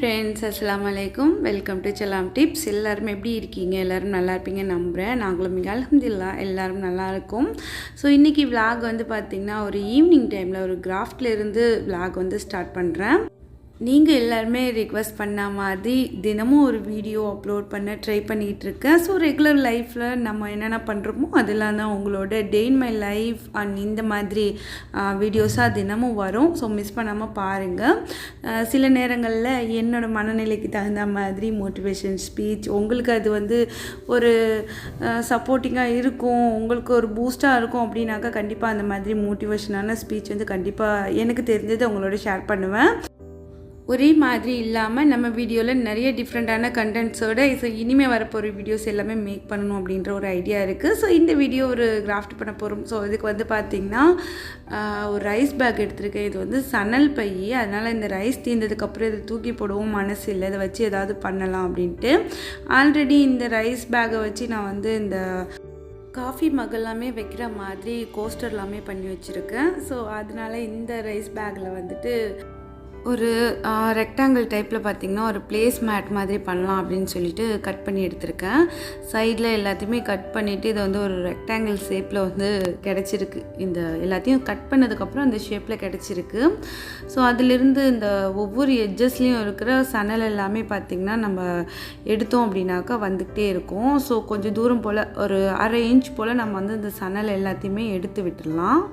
Friends, அஸ்ஸலாமு அலைக்கும். Welcome to செல்லாம் டிப்ஸ். எல்லாரும் எப்படி இருக்கீங்க? எல்லோரும் நல்லா இருப்பீங்க நம்புகிறேன். நாங்களும் மிக அல்ஹம்துலில்லாஹ் எல்லாரும் நல்லா இருக்கோம். ஸோ இன்றைக்கி விலாக் வந்து பார்த்திங்கன்னா ஒரு ஈவினிங் டைமில் ஒரு கிராஃப்ட்லேருந்து விலாக் வந்து ஸ்டார்ட் பண்ணுறேன். நீங்கள் எல்லாருமே ரிக்வெஸ்ட் பண்ண மாதிரி தினமும் ஒரு வீடியோ அப்லோட் பண்ண ட்ரை பண்ணிகிட்ருக்கேன். ஸோ ரெகுலர் லைஃப்பில் நம்ம என்னென்ன பண்ணுறோமோ அதெல்லாம் தான் உங்களோட டே இன் மை லைஃப் அண்ட் இந்த மாதிரி வீடியோஸாக தினமும் வரும். ஸோ மிஸ் பண்ணாமல் பாருங்கள். சில நேரங்களில் என்னோடய மனநிலைக்கு தகுந்த மாதிரி மோட்டிவேஷன் ஸ்பீச் உங்களுக்கு அது வந்து ஒரு சப்போர்ட்டிங்காக இருக்கும், உங்களுக்கு ஒரு பூஸ்ட்டாக இருக்கும் அப்படின்னாக்கா கண்டிப்பாக அந்த மாதிரி மோட்டிவேஷனான ஸ்பீச் வந்து கண்டிப்பாக எனக்கு தெரிஞ்சதை உங்களோட ஷேர் பண்ணுவேன். ஒரே மாதிரி இல்லாமல் நம்ம வீடியோவில் நிறைய டிஃப்ரெண்ட்டான கண்டென்ட்ஸோடு ஸோ இனிமேல் வரப்போகிற வீடியோஸ் எல்லாமே மேக் பண்ணணும் அப்படின்ற ஒரு ஐடியா இருக்குது. ஸோ இந்த வீடியோ ஒரு கிராஃப்ட் பண்ண போகிறோம். ஸோ இதுக்கு வந்து பார்த்திங்கன்னா ஒரு ரைஸ் பேக் எடுத்திருக்கேன். இது வந்து சணல் பை, அதனால் இந்த ரைஸ் தீர்ந்ததுக்கப்புறம் இதை தூக்கி போடவும் மனசு இல்லை, இதை வச்சு ஏதாவது பண்ணலாம் அப்படின்ட்டு ஆல்ரெடி இந்த ரைஸ் பேக்கை வச்சு நான் வந்து இந்த காஃபி மக் எல்லாமே வைக்கிற மாதிரி கோஸ்டர் எல்லாமே பண்ணி வச்சுருக்கேன். ஸோ அதனால் இந்த ரைஸ் பேக்கில் வந்துட்டு ஒரு ரெக்டாங்கிள் டைப்பில் பார்த்திங்கன்னா ஒரு பிளேஸ் மேட் மாதிரி பண்ணலாம் அப்படின்னு சொல்லிட்டு கட் பண்ணி எடுத்திருக்கேன். சைடில் எல்லாத்தையுமே கட் பண்ணிவிட்டு இதை வந்து ஒரு ரெக்டாங்கிள் ஷேப்பில் வந்து கிடச்சிருக்கு. இந்த எல்லாத்தையும் கட் பண்ணதுக்கப்புறம் அந்த ஷேப்பில் கிடச்சிருக்கு. ஸோ அதிலிருந்து இந்த ஒவ்வொரு எட்ஜஸ்லேயும் இருக்கிற சணல் எல்லாமே பார்த்திங்கன்னா நம்ம எடுத்தோம் அப்படின்னாக்கா வந்துக்கிட்டே இருக்கும். ஸோ கொஞ்சம் தூரம் போல் ஒரு 1/2 இன்ச் போல் நம்ம வந்து இந்த சணல் எல்லாத்தையுமே எடுத்து விட்டுடலாம்.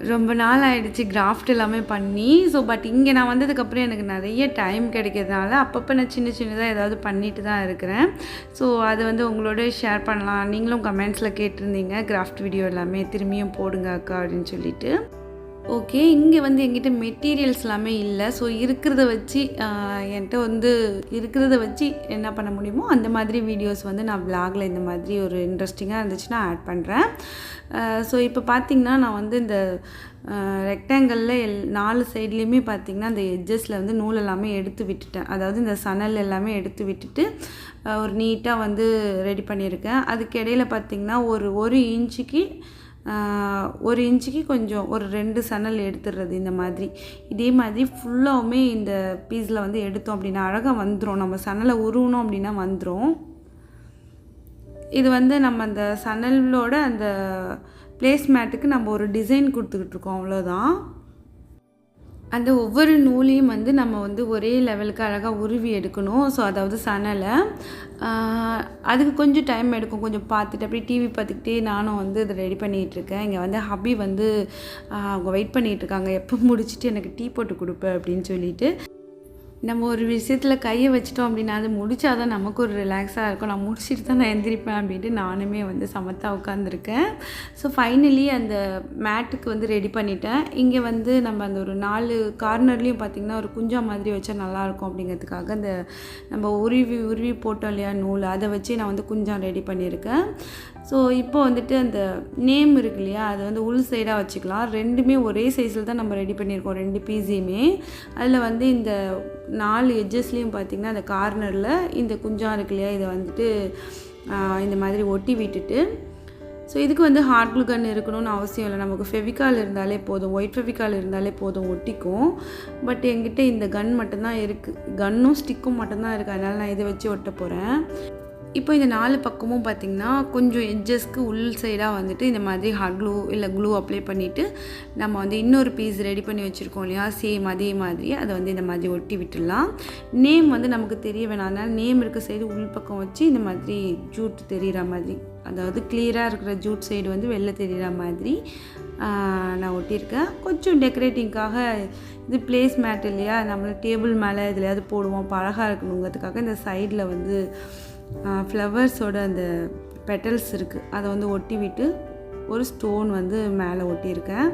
ரொம்ப நாள் ஆகிடுச்சு கிராஃப்ட் எல்லாமே பண்ணி. ஸோ பட் இங்கே நான் வந்ததுக்கப்புறம் எனக்கு நிறைய டைம் கிடைக்கிறதுனால அப்பப்போ நான் சின்னதாக ஏதாவது பண்ணிட்டு தான் இருக்கிறேன். ஸோ அது வந்து உங்களோட ஷேர் பண்ணலாம். நீங்களும் கமெண்ட்ஸில் கேட்டிருந்தீங்க கிராஃப்ட் வீடியோ எல்லாமே திரும்பியும் போடுங்க அக்கா அப்படின்னு சொல்லிட்டு. ஓகே, இங்கே வந்து என்கிட்ட மெட்டீரியல்ஸ் எல்லாமே இல்லை. ஸோ இருக்கிறத வச்சு என்கிட்ட வந்து இருக்கிறத வச்சு என்ன பண்ண முடியுமோ அந்த மாதிரி வீடியோஸ் வந்து நான் விலாகில் இந்த மாதிரி ஒரு இன்ட்ரெஸ்டிங்காக இருந்துச்சுன்னா ஆட் பண்ணுறேன். ஸோ இப்போ பார்த்திங்கன்னா நான் வந்து இந்த ரெக்டாங்கிளில் 4 சைட்லேயுமே பார்த்திங்கன்னா அந்த எட்ஜஸில் வந்து நூல் எல்லாமே எடுத்து விட்டுட்டேன். அதாவது இந்த சணல் எல்லாமே எடுத்து விட்டுட்டு ஒரு நீட்டாக வந்து ரெடி பண்ணியிருக்கேன். அதுக்கு இடையில பார்த்திங்கன்னா ஒரு இன்ச்சுக்கு 1 இன்ச்சுக்கு கொஞ்சம் ஒரு 2 சணல் எடுத்துடுறது. இந்த மாதிரி இதே மாதிரி ஃபுல்லாகவுமே இந்த பீஸில் வந்து எடுத்தோம் அப்படின்னா அழகாக வந்துடும். நம்ம சணலை உருவணும் அப்படின்னா வந்துடும். இது வந்து நம்ம அந்த சணலோட அந்த பிளேஸ் மேட்டுக்கு நம்ம ஒரு டிசைன் கொடுத்துக்கிட்டு இருக்கோம், அவ்வளோதான். அந்த ஒவ்வொரு நூலையும் வந்து நம்ம வந்து ஒரே லெவலுக்கு அழகாக உருவி எடுக்கணும். ஸோ அதாவது சணலை அதுக்கு கொஞ்சம் டைம் எடுக்கும். கொஞ்சம் பார்த்துட்டு அப்படியே டிவி பார்த்துக்கிட்டே நானும் வந்து இதை ரெடி பண்ணிகிட்ருக்கேன். இங்கே வந்து ஹபி வந்து அவங்க வெயிட் பண்ணிகிட்ருக்காங்க, எப்போ முடிச்சுட்டு எனக்கு டீ போட்டு கொடுப்பேன் அப்படின்னு சொல்லிட்டு. நம்ம ஒரு விஷயத்தில் கையை வச்சிட்டோம் அப்படின்னா அது முடித்தா தான் நமக்கு ஒரு ரிலாக்ஸாக இருக்கும். நான் முடிச்சுட்டு தான் நான் எந்திரிப்பேன் அப்படின்ட்டு நானுமே வந்து சமத்தா உட்காந்துருக்கேன். ஸோ ஃபைனலி அந்த மேட்டுக்கு வந்து ரெடி பண்ணிட்டேன். இங்கே வந்து நம்ம அந்த ஒரு 4 கார்னர்லேயும் பார்த்திங்கன்னா ஒரு குஞ்சா மாதிரி வச்சா நல்லாயிருக்கும் அப்படிங்கிறதுக்காக அந்த நம்ம உருவி போட்டோம் இல்லையா நூல், அதை வச்சு நான் வந்து குஞ்சா ரெடி பண்ணியிருக்கேன். ஸோ இப்போ வந்துட்டு அந்த நேம் இருக்கு இல்லையா, அது வந்து உள் சைடாக வச்சுக்கலாம். ரெண்டுமே ஒரே சைஸில் தான் நம்ம ரெடி பண்ணியிருக்கோம், 2 பீஸையுமே. அதில் வந்து இந்த 4 எட்ஜஸ்லேயும் பார்த்திங்கன்னா அந்த கார்னரில் இந்த குஞ்சா இருக்கு இல்லையா, இதை வந்துட்டு இந்த மாதிரி ஒட்டி விட்டுட்டு. ஸோ இதுக்கு வந்து ஹாட் க்ளூ கன் இருக்கணும்னு அவசியம் இல்லை, நமக்கு ஃபெவிகால் இருந்தாலே போதும், ஒயிட் ஃபெவிகால் இருந்தாலே போதும், ஒட்டிக்கும். பட் என்கிட்ட இந்த கன் மட்டும்தான் இருக்குது, கன்னும் ஸ்டிக்கும் மட்டும்தான் இருக்குது, அதனால் நான் இதை வச்சு ஒட்ட போகிறேன். இப்போ இந்த 4 பக்கமும் பார்த்திங்கன்னா கொஞ்சம் எட்ஜஸ்க்கு உள் சைடாக வந்துட்டு இந்த மாதிரி ஹாட் க்ளூ இல்லை க்ளூ அப்ளை பண்ணிவிட்டு நம்ம வந்து இன்னொரு பீஸ் ரெடி பண்ணி வச்சுருக்கோம் இல்லையா, சேம் அதே மாதிரி அதை வந்து இந்த மாதிரி ஒட்டி விட்டுடலாம். நேம் வந்து நமக்கு தெரிய வேணாம், அதனால் நேம் இருக்க சைடு உள் பக்கம் வச்சு இந்த மாதிரி ஜூட் தெரிகிற மாதிரி, அதாவது கிளியராக இருக்கிற ஜூட் சைடு வந்து வெளில தெரிகிற மாதிரி நான் ஒட்டியிருக்கேன். கொஞ்சம் டெக்கரேட்டிங்காக இது பிளேஸ் மேட் இல்லையா, நம்மள டேபிள் மேலே எதுலையாவது போடுவோம், அப்போ அழகாக இருக்கணுங்கிறதுக்காக இந்த சைடில் வந்து ஃப்ளவர்ஸோட அந்த பெட்டல்ஸ் இருக்குது, அதை வந்து ஒட்டி விட்டு ஒரு ஸ்டோன் வந்து மேலே ஒட்டியிருக்கேன்.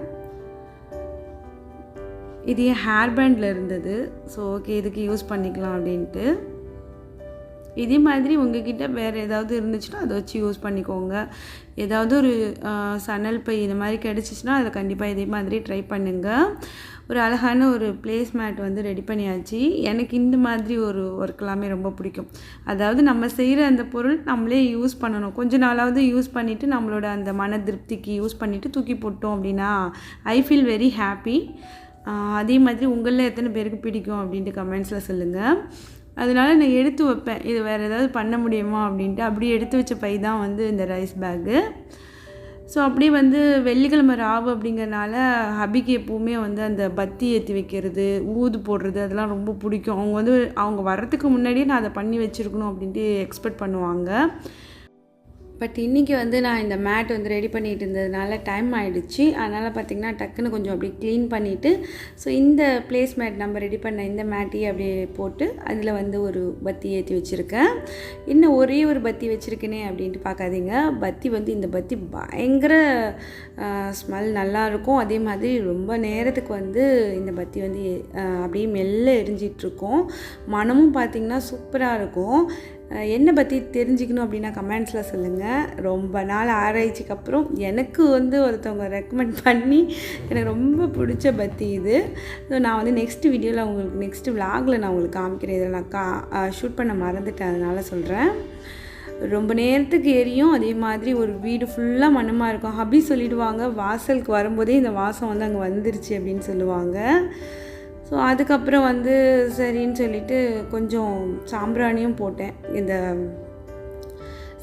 இது என் ஹேர் பேண்டில் இருந்தது. ஸோ ஓகே, இதுக்கு யூஸ் பண்ணிக்கலாம் அப்படின்ட்டு. இதே மாதிரி உங்ககிட்ட வேறு ஏதாவது இருந்துச்சுன்னா அதை வச்சு யூஸ் பண்ணிக்கோங்க. ஏதாவது ஒரு சணல் பை இந்த மாதிரி கிடச்சிச்சின்னா அதை கண்டிப்பாக இதே மாதிரி ட்ரை பண்ணுங்கள். ஒரு அழகான ஒரு பிளேஸ் மேட் வந்து ரெடி பண்ணியாச்சு. எனக்கு இந்த மாதிரி ஒரு ஒர்க் எல்லாமே ரொம்ப பிடிக்கும். அதாவது நம்ம செய்கிற அந்த பொருள் நம்மளே யூஸ் பண்ணணும், கொஞ்ச நாளாவது யூஸ் பண்ணிவிட்டு நம்மளோட அந்த மன திருப்திக்கு யூஸ் பண்ணிவிட்டு தூக்கி போட்டோம் அப்படின்னா ஐ ஃபீல் வெரி ஹாப்பி. அதே மாதிரி உங்களில் எத்தனை பேருக்கு பிடிக்கும் அப்படின்ட்டு கமெண்ட்ஸில் சொல்லுங்கள். அதனால நான் எடுத்து வைப்பேன், இது வேறு ஏதாவது பண்ண முடியுமா அப்படின்ட்டு. அப்படி எடுத்து வச்ச பை தான் வந்து இந்த ரைஸ் பேக்கு. ஸோ அப்படியே வந்து வெள்ளிக்கிழமை ராவு அப்படிங்கிறனால ஹபிக்கு எப்போவுமே வந்து அந்த பத்தி ஏற்றி வைக்கிறது, ஊது போடுறது அதெல்லாம் ரொம்ப பிடிக்கும். அவங்க வர்றதுக்கு முன்னாடியே நான் அதை பண்ணி வச்சுருக்கணும் அப்படின்ட்டு எக்ஸ்பெக்ட் பண்ணுவாங்க. பட் இன்றைக்கி வந்து நான் இந்த மேட் வந்து ரெடி பண்ணிகிட்டு இருந்ததுனால டைம் ஆகிடுச்சு. அதனால் பார்த்திங்கன்னா டக்குன்னு கொஞ்சம் அப்படியே க்ளீன் பண்ணிவிட்டு, ஸோ இந்த ப்ளேஸ் மேட் நம்ம ரெடி பண்ண இந்த மேட்டையே அப்படியே போட்டு அதில் வந்து ஒரு பத்தி ஏற்றி வச்சுருக்கேன். இன்னும் ஒரே ஒரு பத்தி வச்சுருக்கேனே அப்படின்ட்டு பார்க்காதீங்க. பத்தி வந்து இந்த பத்தி பயங்கர ஸ்மெல் நல்லாயிருக்கும். அதே மாதிரி ரொம்ப நேரத்துக்கு வந்து இந்த பத்தி வந்து அப்படியே மெல்ல எரிஞ்சிட்ருக்கும். மனமும் பார்த்திங்கன்னா சூப்பராக இருக்கும். என்னை பற்றி தெரிஞ்சுக்கணும் அப்படின்னா கமெண்ட்ஸில் சொல்லுங்கள். ரொம்ப நாள் ஆராய்ச்சிக்கு அப்புறம் எனக்கு வந்து ஒருத்தவங்க ரெக்கமெண்ட் பண்ணி எனக்கு ரொம்ப பிடிச்ச பத்தி இது. ஸோ நான் வந்து நெக்ஸ்ட் வீடியோவில் உங்களுக்கு நெக்ஸ்ட்டு விலாகில் நான் உங்களுக்கு காமிக்கிறேன். இதில் நான் ஷூட் பண்ண மறந்துட்டேன், அதனால் சொல்கிறேன். ரொம்ப நேரத்துக்கு எரியும். அதே மாதிரி ஒரு வீடு ஃபுல்லாக மணமாக இருக்கும். ஹபி சொல்லிவிடுவாங்க, வாசலுக்கு வரும்போதே இந்த வாசம் வந்து அங்கே வந்துருச்சு அப்படின்னு சொல்லுவாங்க. ஸோ அதுக்கப்புறம் வந்து சரின்னு சொல்லிவிட்டு கொஞ்சம் சாம்பிராணியும் போட்டேன். இந்த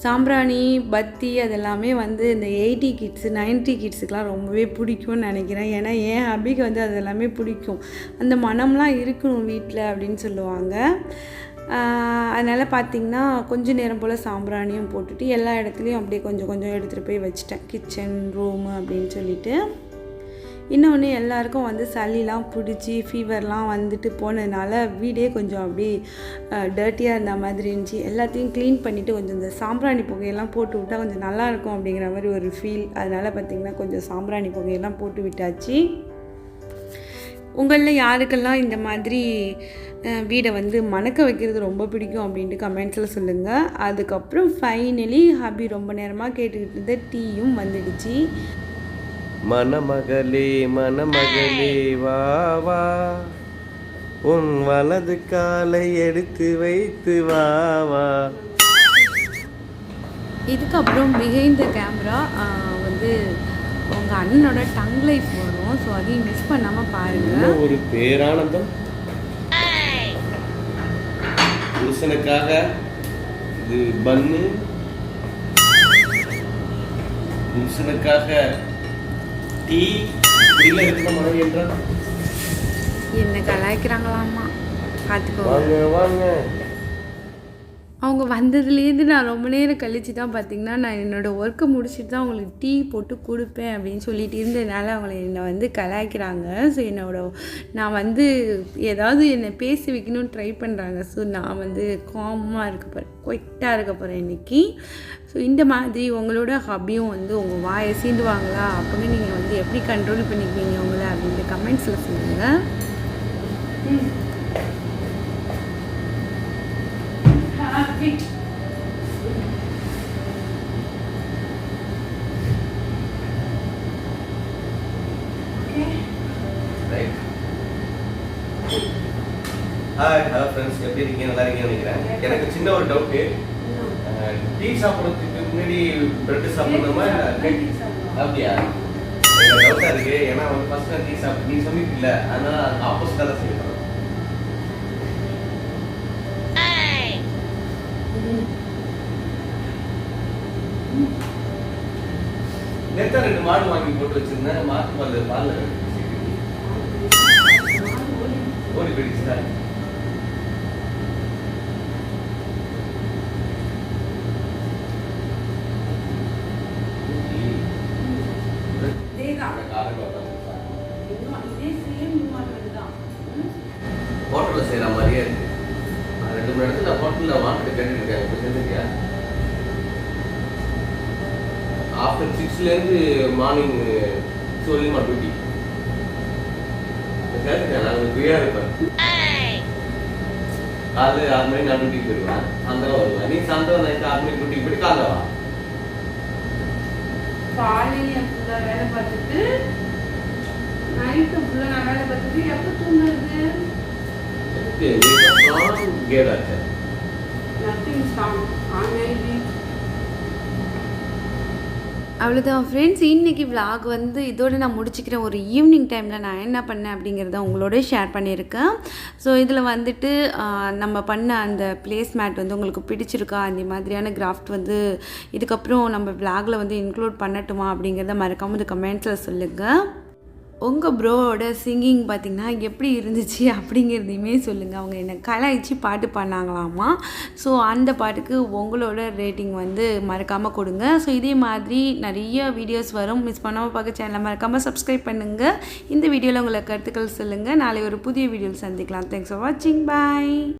சாம்பிராணி பத்தி அதெல்லாமே வந்து இந்த 80 கிட்ஸு 90 கிட்ஸுக்கெலாம் ரொம்பவே பிடிக்கும்னு நினைக்கிறேன். ஏன்னா என் ஹபிக்கு வந்து அது எல்லாமே பிடிக்கும். அந்த மனம்லாம் இருக்கணும் வீட்டில் அப்படின்னு சொல்லுவாங்க. அதனால் பார்த்திங்கன்னா கொஞ்சம் நேரம் போல் சாம்பிராணியும் போட்டுட்டு எல்லா இடத்துலையும் அப்படியே கொஞ்சம் கொஞ்சம் எடுத்துகிட்டு போய் வச்சுட்டேன், கிச்சன் ரூமு அப்படின்னு சொல்லிவிட்டு. இன்னொன்று எல்லாருக்கும் வந்து சளிலாம் பிடிச்சி ஃபீவர்லாம் வந்துட்டு போனதுனால வீடே கொஞ்சம் அப்படியே டர்ட்டியாக இருந்த மாதிரி இருந்துச்சு. எல்லாத்தையும் க்ளீன் பண்ணிவிட்டு கொஞ்சம் இந்த சாம்பிராணி புகையெல்லாம் போட்டு விட்டால் கொஞ்சம் நல்லாயிருக்கும் அப்படிங்கிற மாதிரி ஒரு ஃபீல். அதனால் பார்த்திங்கன்னா கொஞ்சம் சாம்பிராணி புகையெல்லாம் போட்டு விட்டாச்சு. உங்களில் யாருக்கெல்லாம் இந்த மாதிரி வீடை வந்து மணக்க வைக்கிறது ரொம்ப பிடிக்கும் அப்படின்ட்டு கமெண்ட்ஸில் சொல்லுங்கள். அதுக்கப்புறம் ஃபைனலி ஹபி ரொம்ப நேரமாக கேட்டுக்கிட்டு இருந்த டீயும் வந்துடுச்சு. மணமகளே மணமகளே வா வா, உன் வலது காலை எடுத்து வைத்து வா வா. இதுக்கப்புறம் பிஹைண்ட் த கேமரா வந்து உங்கள் அண்ணனோட டங் லைஃப் வரும். ஸோ அதையும் மிஸ் பண்ணாமல் பாருங்கள். ஒரு பேரானந்தம் புருஷனுக்காக. இது பன்னு புருஷனுக்காக டீ இப்படிலாம் இருக்கிற மனைவி என்றால் என்ன கலாய்க்கிறாங்களாமா, பார்த்துக்கோ. வாங்க வாங்க. அவங்க வந்ததுலேருந்து நான் ரொம்ப நேரம் கழித்து தான் பார்த்திங்கன்னா நான் என்னோடய ஒர்க்கை முடிச்சுட்டு தான் அவங்களுக்கு டீ போட்டு கொடுப்பேன் அப்படின்னு சொல்லிட்டு இருந்ததுனால அவங்கள என்னை வந்து கலாய்க்கிறாங்க. ஸோ நான் வந்து ஏதாவது என்னை பேசி வைக்கணும்னு ட்ரை பண்ணுறாங்க. ஸோ நான் வந்து காமாக இருக்க போகிறேன், குயிட்டாக இருக்க போகிறேன் இன்றைக்கி. ஸோ இந்த மாதிரி உங்களோட ஹபியும் வந்து உங்கள் வாயை சீண்டுவாங்களா அப்படின்னு நீங்கள் வந்து எப்படி கண்ட்ரோல் பண்ணிக்குவீங்க உங்களை அப்படின்ட்டு கமெண்ட்ஸில் சொல்லுங்கள். ஹாய் ஹலோ ஃப்ரெண்ட்ஸ், எப்படி இருக்கீங்க? நல்லா இருக்கீங்கன்னு நினைக்கிறேன். எனக்கு சின்ன ஒரு டவுட்டு. டீ சாப்பிட்றதுக்கு முன்னாடி பிரெட் சாப்பிடணுமா அப்படியா? எனக்கு டவுட்டாக இருக்குது. ஏன்னா வந்து ஃபர்ஸ்ட் நான் டீ சாப்பிட்டு நீ சொன்னிட்டு அதனால அதுக்கு ஆப்போசிட்டாக தான் செய்யணும். நேற்று 2 மாடு வாங்கி போட்டு வச்சிருந்தேன். மாட்டு பால் ஓடி போயிடுச்சுடா. ஹோட்டலில் செய்கிற மாதிரியே இருக்கு. 2 மணி நேரத்தில் நான் ஹோட்டலில் வாங்கிட்டு கேட்டுருக்கேன். இப்போ செஞ்சுருக்கியா? ஆஃப்டர் 6லேருந்து மார்னிங் 6 வரைக்கும் டியூட்டி கேட்டுருக்கேன். நான் ஃப்ரீயாக இருப்பேன். காலைல 6 மணிக்கு நான் டியூட்டிக்கு போயிடுவேன், சாயந்தரம் வருவேன். நீ சாயந்தரம் நைட்டு 6 மணிக்கு டியூட்டிக்கு போயிட்டு காலைல வா. காலையில் ஃபுல்லாக வேலை பார்த்துட்டு நைட்டு ஃபுல்லாக நான் வேலை பார்த்துட்டு எப்போ தூங்குறது? கேடாச்சு. நத்திங் ஸ்ட்ராங் ஆன்லைன் அவ்வளோதான் ஃப்ரெண்ட்ஸ், இன்றைக்கி vlog வந்து இதோட நான் முடிச்சுக்கிறேன். ஒரு ஈவினிங் டைமில் நான் என்ன பண்ணேன் அப்படிங்கிறத உங்களோட ஷேர் பண்ணியிருக்கேன். ஸோ இதில் வந்துட்டு நம்ம பண்ண அந்த பிளேஸ் மேட் வந்து உங்களுக்கு பிடிச்சிருக்கா, அந்த மாதிரியான கிராஃப்ட் வந்து இதுக்கப்புறம் நம்ம vlogல வந்து இன்க்ளூட் பண்ணட்டுமா அப்படிங்கிறத மறக்காமல் கமெண்ட்ஸில் சொல்லுங்கள். உங்கள் ப்ரோவோட சிங்கிங் பார்த்திங்கன்னா எப்படி இருந்துச்சு அப்படிங்கிறதையுமே சொல்லுங்கள். அவங்க என்னை கலாய்ச்சி பாட்டு பாடினாங்களாமா. ஸோ அந்த பாட்டுக்கு உங்களோட ரேட்டிங் வந்து மறக்காமல் கொடுங்க. ஸோ இதே மாதிரி நிறைய வீடியோஸ் வரும். மிஸ் பண்ணாமல் பார்க்க சேனலை மறக்காமல் சப்ஸ்கிரைப் பண்ணுங்கள். இந்த வீடியோவில் உங்களை கருத்துக்கள் சொல்லுங்கள். நாளை ஒரு புதிய வீடியோவில் சந்திக்கலாம். தேங்க்ஸ் ஃபார் வாட்சிங். பாய்.